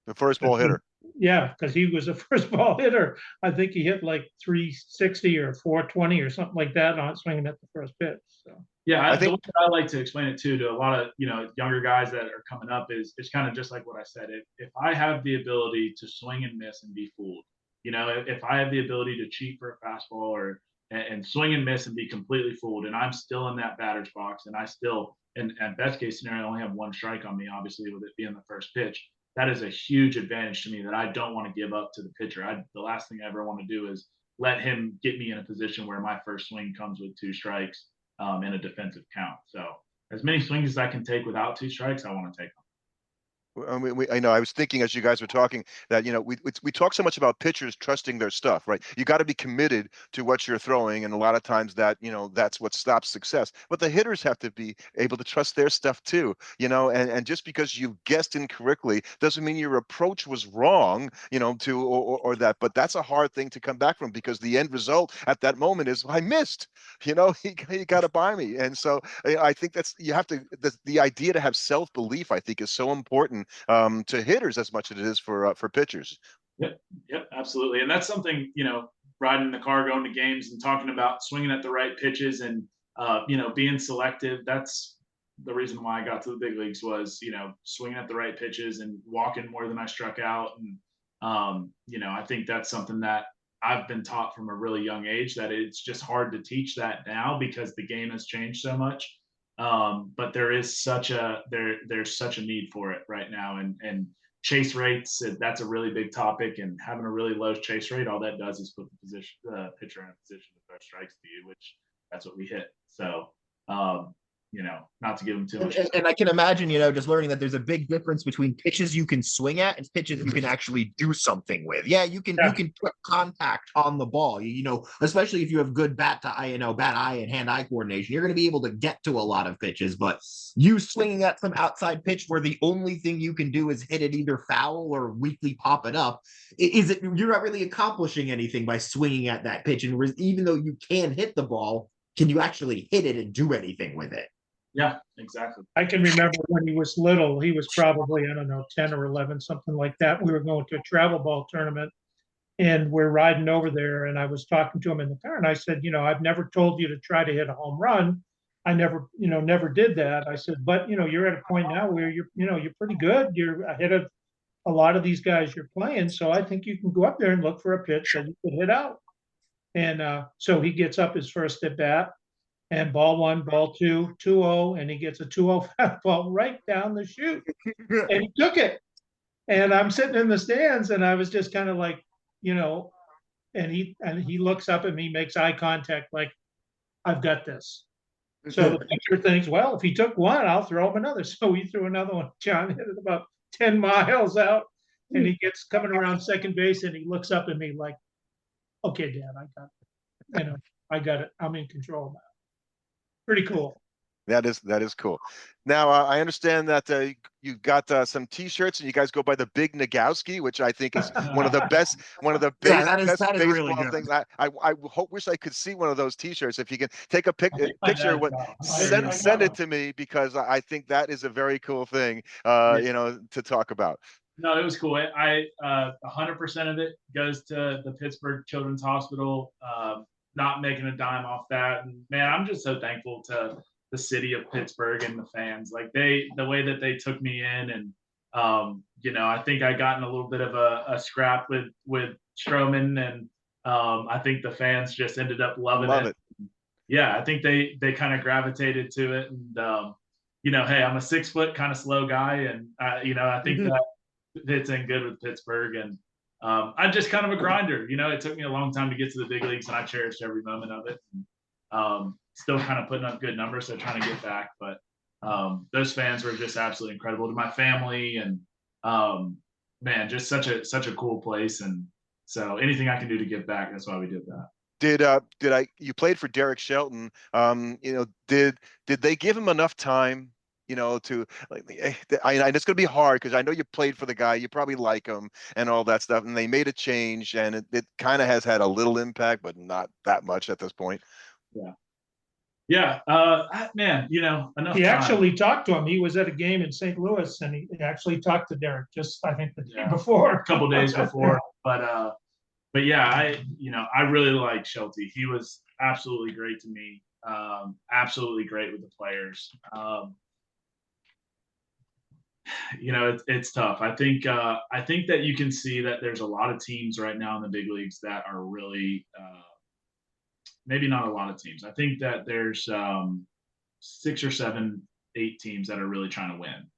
The first ball hitter. Yeah, because he was a first ball hitter. I think he hit like 360 or 420 or something like that on swinging at the first pitch. So yeah, I think the way I like to explain it to a lot of younger guys that are coming up is it's kind of just like what I said. If I have the ability to swing and miss and be fooled, if I have the ability to cheat for a fastball and swing and miss and be completely fooled, and I'm still in that batter's box, and I still, and at best case scenario, I only have 1 strike on me, obviously, with it being the first pitch. That is a huge advantage to me that I don't want to give up to the pitcher. The last thing I ever want to do is let him get me in a position where my first swing comes with 2 strikes in a defensive count. So as many swings as I can take without 2 strikes, I want to take them. I know. I was thinking as you guys were talking that we talk so much about pitchers trusting their stuff, right? You got to be committed to what you're throwing, and a lot of times that that's what stops success. But the hitters have to be able to trust their stuff too, and just because you guessed incorrectly doesn't mean your approach was wrong, or that. But that's a hard thing to come back from, because the end result at that moment is I missed. He got to buy me, and so I think you have to. The idea to have self-belief, I think, is so important to hitters as much as it is for pitchers. Yep, absolutely, and that's something riding in the car, going to games, and talking about swinging at the right pitches and being selective. That's the reason why I got to the big leagues was swinging at the right pitches and walking more than I struck out, and I think that's something that I've been taught from a really young age, that it's just hard to teach that now because the game has changed so much. But there is there's such a need for it right now, and chase rates, that's a really big topic, and having a really low chase rate, all that does is put the pitcher in a position to throw strikes to you, which that's what we hit. So not to give him too much. And I can imagine, just learning that there's a big difference between pitches you can swing at and pitches you can actually do something with. Yeah, you can put contact on the ball. Especially if you have good bat eye and hand-eye coordination, you're going to be able to get to a lot of pitches. But you swinging at some outside pitch where the only thing you can do is hit it either foul or weakly pop it up, you're not really accomplishing anything by swinging at that pitch. And even though you can hit the ball, can you actually hit it and do anything with it? Yeah, exactly. I can remember when he was little, he was probably, I don't know, 10 or 11, something like that. We were going to a travel ball tournament and we're riding over there. And I was talking to him in the car and I said, I've never told you to try to hit a home run. I never did that. I said, but, you're at a point now where you're pretty good. You're ahead of a lot of these guys you're playing. So I think you can go up there and look for a pitch that you could hit out. And so he gets up his first at bat. And ball 1, ball 2, 2-0, and he gets a 2-0 fastball right down the chute. And he took it. And I'm sitting in the stands, and I was just kind of like, and he looks up at me, makes eye contact, like, I've got this. So the pitcher thinks, well, if he took one, I'll throw him another. So he threw another one. John hit it about 10 miles out, and he gets coming around second base, and he looks up at me like, okay, Dad, I got it. I got it. I'm in control now. Pretty cool. That is cool. Now I understand that you've got some T-shirts and you guys go by the Big Nogowski, which I think is one of the best best that is really baseball good. things. I wish I could see one of those T-shirts. If you can take a picture, send it to me, because I think that is a very cool thing. To talk about. No, it was cool. 100% of it goes to the Pittsburgh Children's Hospital. Not making a dime off that. And man, I'm just so thankful to the city of Pittsburgh and the fans. Like the way that they took me in, and I think I got in a little bit of a scrap with Stroman, and I think the fans just ended up loving it. Yeah, I think they kind of gravitated to it, and hey, I'm a 6 foot kind of slow guy, and I think that fits in good with Pittsburgh. And I'm just kind of a grinder. It took me a long time to get to the big leagues, and I cherished every moment of it. And, still kind of putting up good numbers, so trying to get back. But those fans were just absolutely incredible to my family, and man, just such a cool place. And so anything I can do to give back, that's why we did that. You played for Derek Shelton? Did they give him enough time? To and it's going to be hard because I know you played for the guy, you probably like him and all that stuff, and they made a change, and it kind of has had a little impact, but not that much at this point. Yeah. Man, enough. He actually talked to him. He was at a game in St. Louis, and he actually talked to Derek just, I think, the day before, a couple days before. But yeah, I really like Shelty. He was absolutely great to me. Absolutely great with the players. It's tough. I think that you can see that there's a lot of teams right now in the big leagues that are really, maybe not a lot of teams. I think that there's 6 or 7, 8 teams that are really trying to win.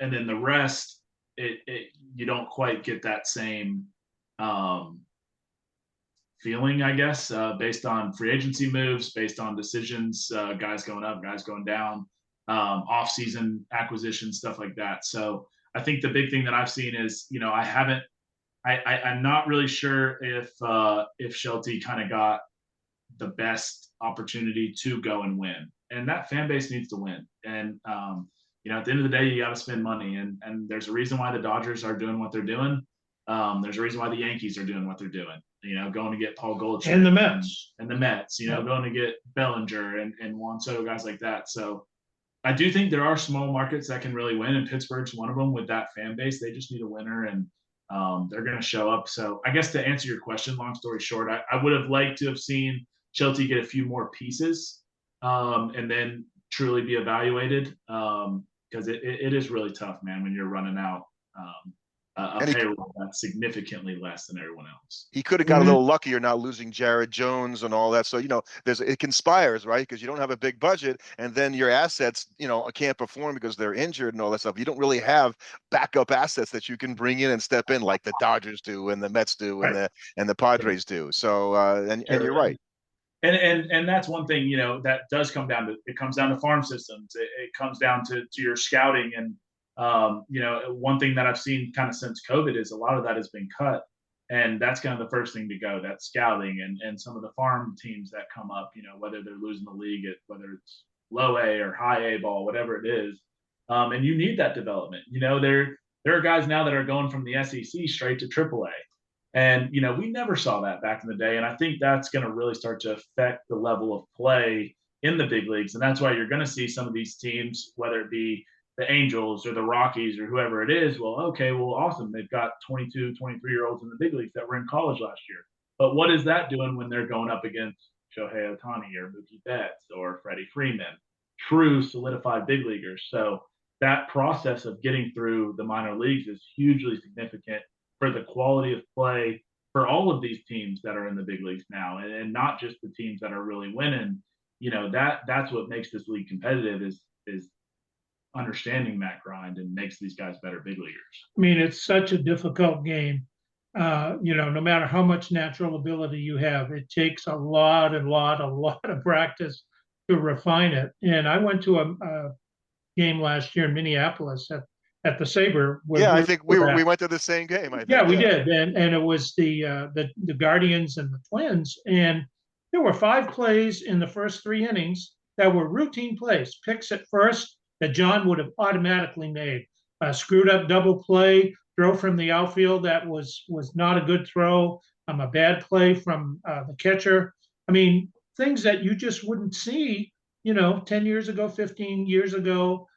And then the rest, you don't quite get that same feeling, I guess, based on free agency moves, based on decisions, guys going up, guys going down. Off-season acquisitions, stuff like that. So I think the big thing that I've seen is, I'm not really sure if Shelty kind of got the best opportunity to go and win, and that fan base needs to win. And at the end of the day, you got to spend money, and there's a reason why the Dodgers are doing what they're doing. There's a reason why the Yankees are doing what they're doing. Going to get Paul Goldschmidt and the Mets, going to get Bellinger and Juan Soto, guys like that. So I do think there are small markets that can really win, and Pittsburgh's one of them with that fan base. They just need a winner, and they're going to show up. So I guess to answer your question, long story short, I would have liked to have seen Shelty get a few more pieces and then truly be evaluated, because it is really tough, man, when you're running out a payroll that's significantly less than everyone else. He could have got a little luckier not losing Jared Jones and all that. So, it conspires, right? Because you don't have a big budget, and then your assets, can't perform because they're injured and all that stuff. You don't really have backup assets that you can bring in and step in like the Dodgers do and the Mets do and the Padres do. So, and you're right. and that's one thing, you know, that does come down to, it comes down to farm systems. It comes down to your scouting. And you know, one thing that I've seen kind of since COVID is a lot of that has been cut. And that's kind of the first thing to go, that scouting and some of the farm teams that come up, you know, whether they're losing the league at, whether it's low A or high A ball, whatever it is. And you need that development. You know, there are guys now that are going from the SEC straight to AAA. And, you know, we never saw that back in the day. And I think that's going to really start to affect the level of play in the big leagues. And that's why you're going to see some of these teams, whether it be the Angels or the Rockies or whoever it is, well, okay, well, awesome. They've got 22, 23-year-olds in the big leagues that were in college last year. But what is that doing when they're going up against Shohei Ohtani or Mookie Betts or Freddie Freeman, true solidified big leaguers? So that process of getting through the minor leagues is hugely significant for the quality of play for all of these teams that are in the big leagues now, and not just the teams that are really winning. You know, that's what makes this league competitive is understanding that grind and makes these guys better big leaguers. I mean, it's such a difficult game. You know, no matter how much natural ability you have, it takes a lot of practice to refine it. And I went to a game last year in Minneapolis at the Sabre. Yeah, I think we went to the same game. I think. Yeah, we did, and it was the Guardians and the Twins, and there were 5 plays in the first 3 innings that were routine plays, picks at first that John would have automatically made, screwed up double play, throw from the outfield that was not a good throw, a bad play from the catcher. I mean, things that you just wouldn't see, you know, 10 years ago, 15 years ago.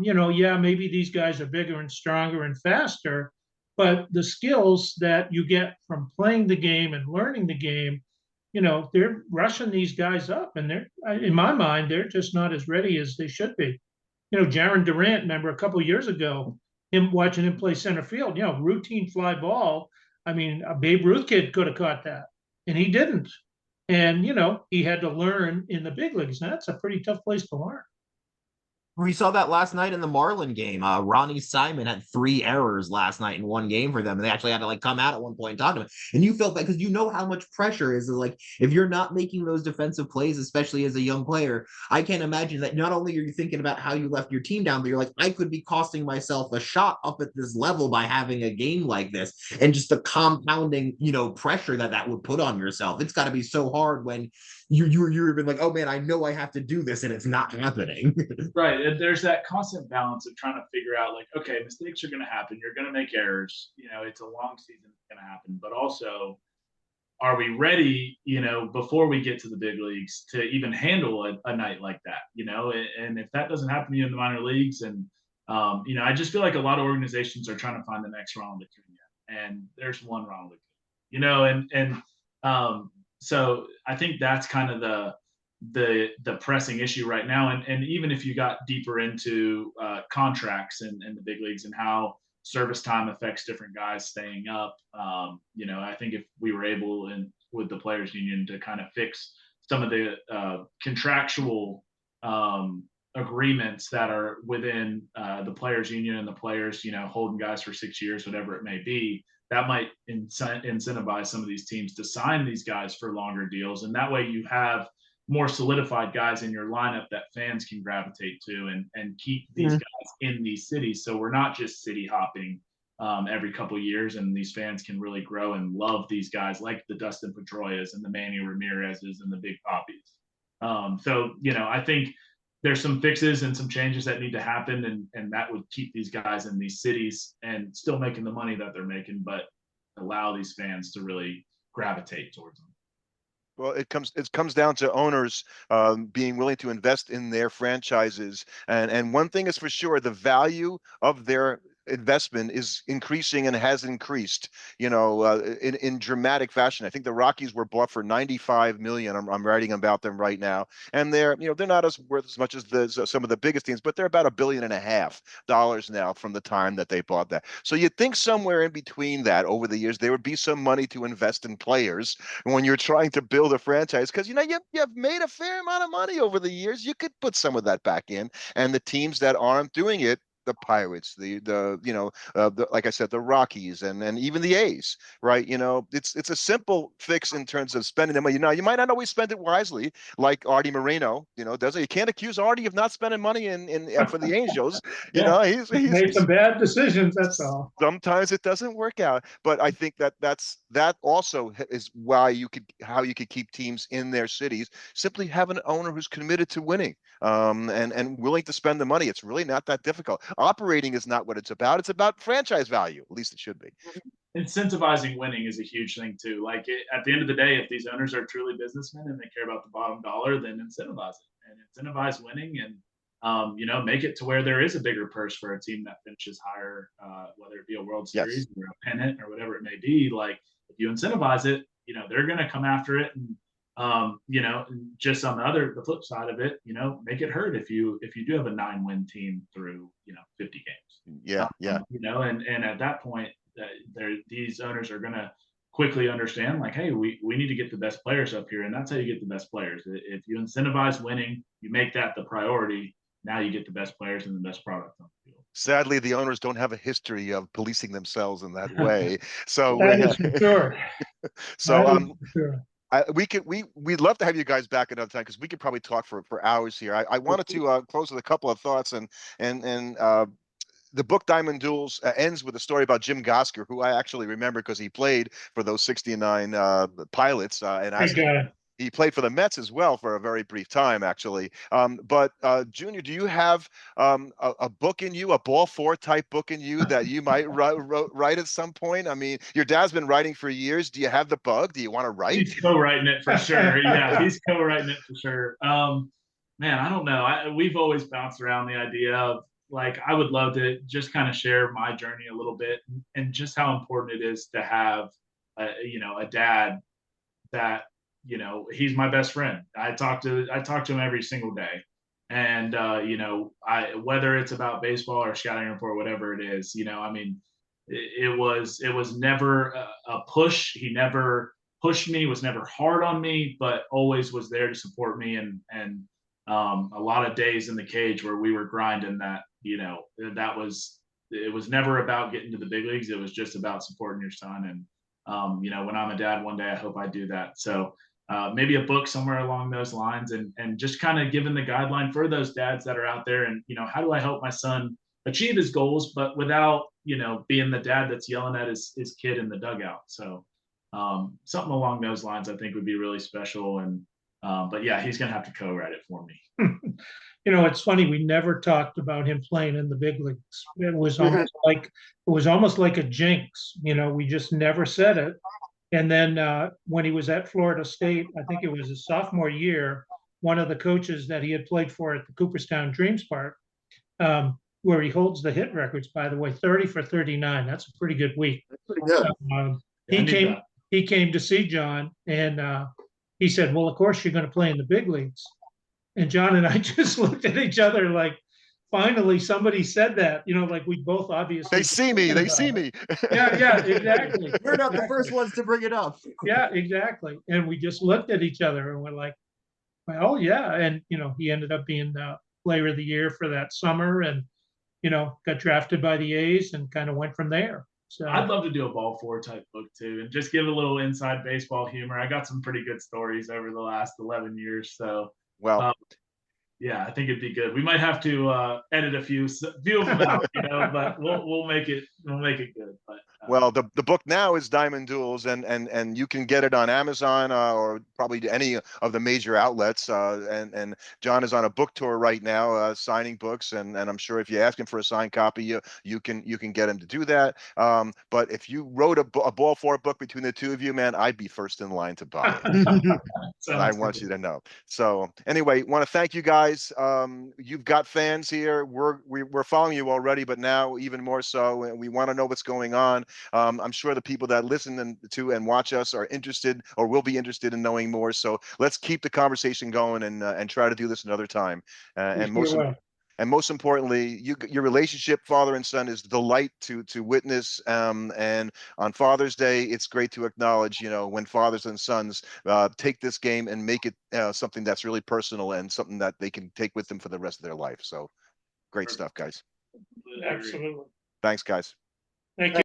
You know, yeah, maybe these guys are bigger and stronger and faster, but the skills that you get from playing the game and learning the game, you know, they're rushing these guys up, and they're, in my mind, they're just not as ready as they should be. You know, Jaron Durant, remember a couple of years ago, watching him play center field, you know, routine fly ball. I mean, a Babe Ruth kid could have caught that, and he didn't. And, you know, he had to learn in the big leagues. Now, that's a pretty tough place to learn. We saw that last night in the Marlin game. Ronnie Simon had 3 errors last night in one game for them, and they actually had to like come out at one point and talk to him. And you felt that because you know how much pressure is like if you're not making those defensive plays, especially as a young player. I can't imagine that not only are you thinking about how you left your team down, but you're like, I could be costing myself a shot up at this level by having a game like this, and just the compounding, you know, pressure that would put on yourself. It's got to be so hard when you're even like, oh man, I know I have to do this, and it's not happening. Right. And there's that constant balance of trying to figure out, like, okay, mistakes are going to happen. You're going to make errors. You know, it's a long season. It's going to happen. But also, are we ready, you know, before we get to the big leagues to even handle a night like that, you know? And if that doesn't happen to you in the minor leagues, and, you know, I just feel like a lot of organizations are trying to find the next Ronald Acuna. And there's one Ronald Acuna, you know, so I think that's kind of the pressing issue right now. And even if you got deeper into contracts and the big leagues and how service time affects different guys staying up, you know, I think if we were able with the players union to kind of fix some of the contractual agreements that are within the players union and the players, you know, holding guys for 6 years, whatever it may be, that might incentivize some of these teams to sign these guys for longer deals. And that way you have more solidified guys in your lineup that fans can gravitate to and keep these guys in these cities. So we're not just city hopping every couple of years, and these fans can really grow and love these guys like the Dustin Pedroias and the Manny Ramirez's and the Big Poppies. So, you know, I think there's some fixes and some changes that need to happen, and that would keep these guys in these cities and still making the money that they're making, but allow these fans to really gravitate towards them. Well, it comes down to owners being willing to invest in their franchises, and one thing is for sure: the value of their investment is increasing and has increased, you know, in dramatic fashion. I think the Rockies were bought for $95 million. I'm writing about them right now, and they're not as worth as much as some of the biggest teams, but they're about $1.5 billion now from the time that they bought that. So you'd think somewhere in between that, over the years, there would be some money to invest in players when you're trying to build a franchise, because you know you've made a fair amount of money over the years. You could put some of that back in, and the teams that aren't doing it, the Pirates, like I said, the Rockies, and even the A's, right? It's a simple fix in terms of spending the money. You might not always spend it wisely, like Artie Moreno, doesn't. You can't accuse Artie of not spending money in for the Angels. Yeah, made He's some bad decisions. That's all. sometimes it doesn't work out, but I think that also is how you could keep teams in their cities. Simply have an owner who's committed to winning, and willing to spend the money. It's really not that difficult. Operating is not what it's about. It's about franchise value. At least it should be. Incentivizing winning is a huge thing too. Like at the end of the day, if these owners are truly businessmen and they care about the bottom dollar, then incentivize it and incentivize winning, and make it to where there is a bigger purse for a team that finishes higher, whether it be a World Series or a pennant or whatever it may be. Like if you incentivize it, they're going to come after it, and just on the flip side of it, make it hurt if you do have a 9-win team through 50 games. Yeah, yeah. And at that point, these owners are going to quickly understand, like, hey, we need to get the best players up here, and that's how you get the best players. If you incentivize winning, you make that the priority. Now you get the best players and the best product on the field. Sadly, the owners don't have a history of policing themselves in that way. So that is for sure. So sure. We'd love to have you guys back another time, because we could probably talk for hours here. I wanted to close with a couple of thoughts, and the book Diamond Duels ends with a story about Jim Gosker, who I actually remember because he played for those 69 Pilots, and he played for the Mets as well for a very brief time, actually. But Junior, do you have a book in you, a ball four type book in you that you might write at some point? I mean, your dad's been writing for years. Do you have the bug? Do you want to write? He's co-writing it for sure. Yeah, he's co-writing it for sure. Man, I don't know. We've always bounced around the idea of, like, I would love to just kind of share my journey a little bit, and just how important it is to have a dad that, he's my best friend. I talk to him every single day. And, whether it's about baseball or scouting report, whatever it is, I mean, it was never a push. He never pushed me, was never hard on me, but always was there to support me. And a lot of days in the cage where we were grinding that, it was never about getting to the big leagues. It was just about supporting your son. And, when I'm a dad one day, I hope I do that. So maybe a book somewhere along those lines, and just kind of giving the guideline for those dads that are out there. And, how do I help my son achieve his goals, but without, being the dad that's yelling at his kid in the dugout. So something along those lines, I think, would be really special. And, but yeah, he's going to have to co-write it for me. It's funny. We never talked about him playing in the big leagues. It was almost like a jinx. We just never said it. And then when he was at Florida State, I think it was his sophomore year, one of the coaches that he had played for at the Cooperstown Dreams Park, where he holds the hit records, by the way, 30 for 39. That's a pretty good week. That's pretty good. He came to see John, and he said, well, of course, you're going to play in the big leagues. And John and I just looked at each other like, finally, somebody said that, like we both obviously. They see me. Yeah, exactly. We're not the first ones to bring it up. Yeah, exactly. And we just looked at each other and we're like, well, yeah. And, he ended up being the player of the year for that summer, and, got drafted by the A's and kind of went from there. So I'd love to do a ball four type book too, and just give a little inside baseball humor. I got some pretty good stories over the last 11 years. So, well, yeah, I think it'd be good. We might have to edit a few of them out, but we'll make it good. But well, the book now is Diamond Duels, and you can get it on Amazon or probably any of the major outlets. And John is on a book tour right now, signing books, and I'm sure if you ask him for a signed copy, you can get him to do that. But if you wrote a ball four book between the two of you, man, I'd be first in line to buy it. I want you to know. So anyway, want to thank you guys. You've got fans here. We're following you already, but now even more so, and we want to know what's going on. I'm sure the people that listen to and watch us are interested, or will be interested in knowing more. So let's keep the conversation going, and try to do this another time. And most importantly, your relationship, father and son, is the delight to witness. And on Father's Day, it's great to acknowledge, when fathers and sons take this game and make it something that's really personal and something that they can take with them for the rest of their life. So great stuff, guys. Completely agree. Absolutely. Thanks, guys. Thank you.